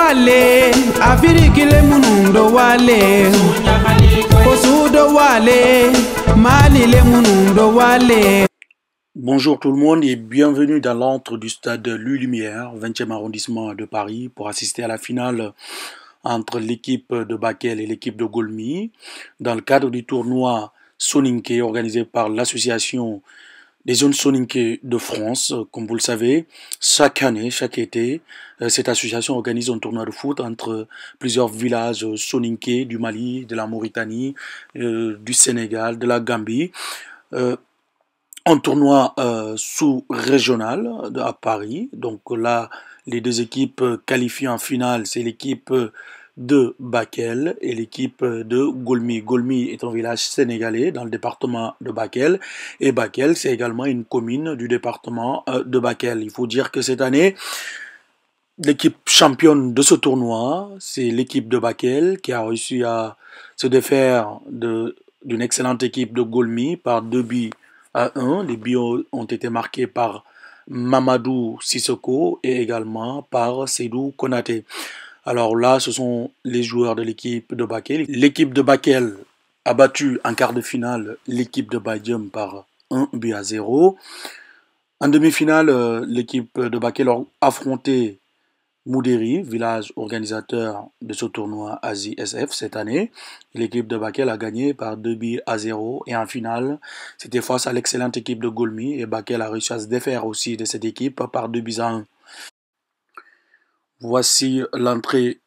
wale, Afrique le munundo wale, Kosudo wale, Mali le munundo wale. Bonjour tout le monde et bienvenue dans l'antre du stade Louis-Lumière, 20e arrondissement de Paris, pour assister à la finale entre l'équipe de Bakel et l'équipe de Golmi, dans le cadre du tournoi Soninké organisé par l'association des zones Soninké de France. Comme vous le savez, chaque année, chaque été, cette association organise un tournoi de foot entre plusieurs villages Soninké du Mali, de la Mauritanie, du Sénégal, de la Gambie. Un tournoi sous-régional à Paris. Donc là, les deux équipes qualifiées en finale, c'est l'équipe de Bakel et l'équipe de Golmi. Golmi est un village sénégalais dans le département de Bakel. Et Bakel, c'est également une commune du département de Bakel. Il faut dire que cette année, l'équipe championne de ce tournoi, c'est l'équipe de Bakel qui a réussi à se défaire d'une excellente équipe de Golmi par 2 buts à 1. Les buts ont été marqués par Mamadou Sissoko et également par Seydou Konaté. Alors là, ce sont les joueurs de l'équipe de Bakel. L'équipe de Bakel a battu en quart de finale l'équipe de Badium par 1-0. En demi-finale, l'équipe de Bakel a affronté Moudéri, village organisateur de ce tournoi Asie SF cette année. L'équipe de Bakel a gagné par 2-0. Et en finale, c'était face à l'excellente équipe de Golmi. Et Bakel a réussi à se défaire aussi de cette équipe par 2-1. Voici l'entrée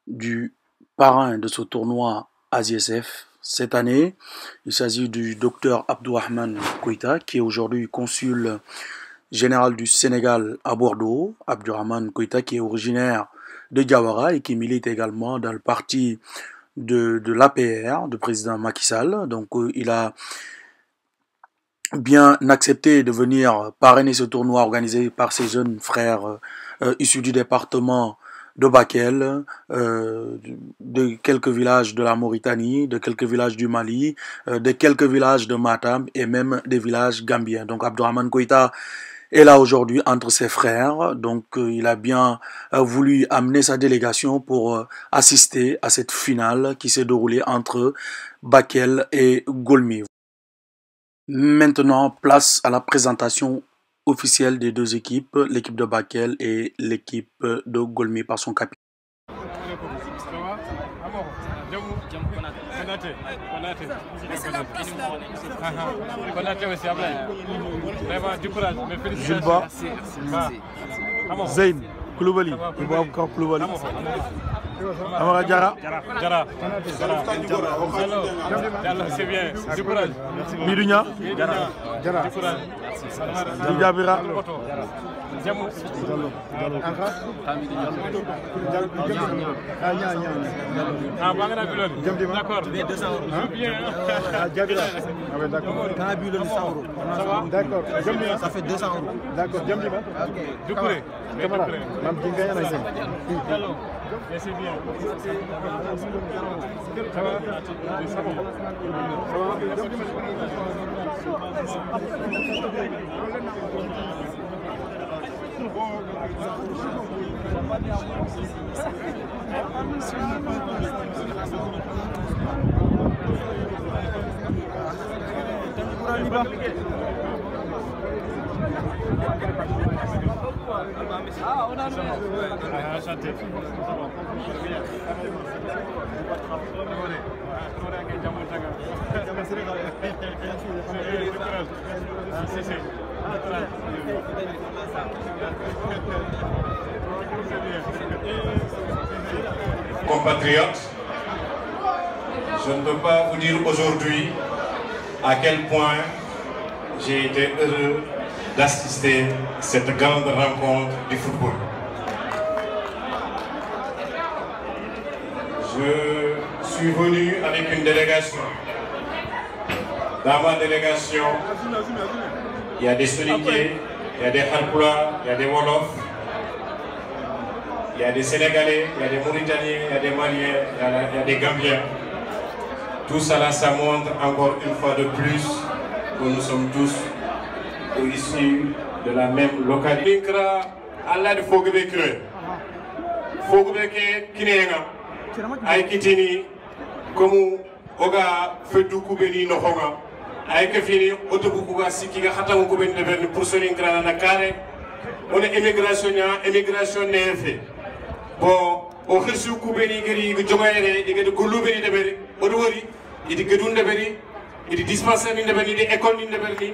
du parrain de ce tournoi Asie SF cette année. Il s'agit du docteur Abdourahmane Koïta, qui est aujourd'hui consul général du Sénégal à Bordeaux. Abdourahmane Koïta, qui est originaire de Diawara et qui milite également dans le parti de l'APR, de président Macky Sall. Donc il a bien accepté de venir parrainer ce tournoi organisé par ses jeunes frères issus du département de Bakel, de quelques villages de la Mauritanie, de quelques villages du Mali, de quelques villages de Matam et même des villages gambiens. Donc Abdourahmane Koïta est là aujourd'hui entre ses frères. Donc il a bien voulu amener sa délégation pour assister à cette finale qui s'est déroulée entre Bakel et Golmi. Maintenant, place à la présentation officielle des deux équipes, l'équipe de Bakel et l'équipe de Golmi par son capitaine. Jules Ba, Zayn, Koulibaly, Boubacar Koulibaly, Amara Diarra, c'est bien, du courage. Midounia, Diabira, D'accord. D'accord. Ça fait 200 euros. D'accord. Doucouré. C'est bien. Ça va? Compatriotes, je ne peux pas vous dire aujourd'hui à quel point j'ai été heureux d'assister à cette grande rencontre du football. Je suis venu avec une délégation. Dans ma délégation, il y a des Soninké, il y a des Halpula, il y a des Wolofs, il y a des Sénégalais, il y a des Mauritaniens, il y a des Maliens, il y a des Gambiens. Tout cela, ça montre encore une fois de plus que nous sommes tous issus de la même localité. Allah de Fogbe Kure. fogu beke kinenga ay kitini comme oga fedu kubeni no honga ay ke fini otobu kuga siki ga khatamu kubeni de berni pour sonin grana na kare on immigration nefe bon o khirsu kubeni gari ga jomayere e ga golubeni de beri odo wori idi gedun de beri idi dispensaire ni de beri idi école ni de beri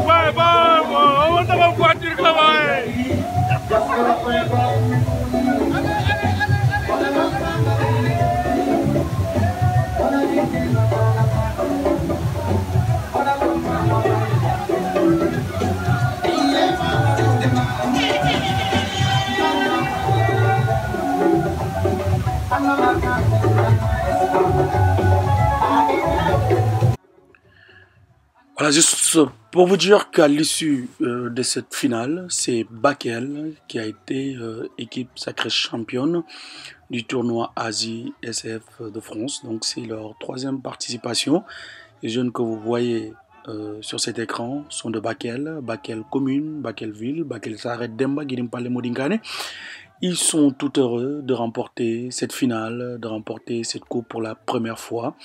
Vai, vamos dar uma voadinha que lá vai. Voilà, juste pour vous dire qu'à l'issue de cette finale, c'est Bakel qui a été équipe sacrée championne du tournoi Asie SF de France. Donc c'est leur 3e participation. Les jeunes que vous voyez sur cet écran sont de Bakel, Bakel commune, Bakel ville, Bakel Saret Demba, Guirimpale Modinkane. Ils sont tout heureux de remporter cette finale, de remporter cette coupe pour la première fois.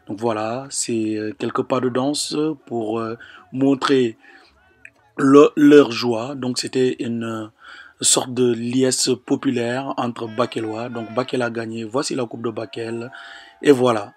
Donc voilà, c'est quelques pas de danse pour montrer leur joie. Donc c'était une sorte de liesse populaire entre Bakelois. Donc Bakel a gagné, voici la coupe de Bakel. Et voilà.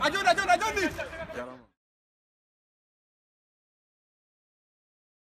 Adjon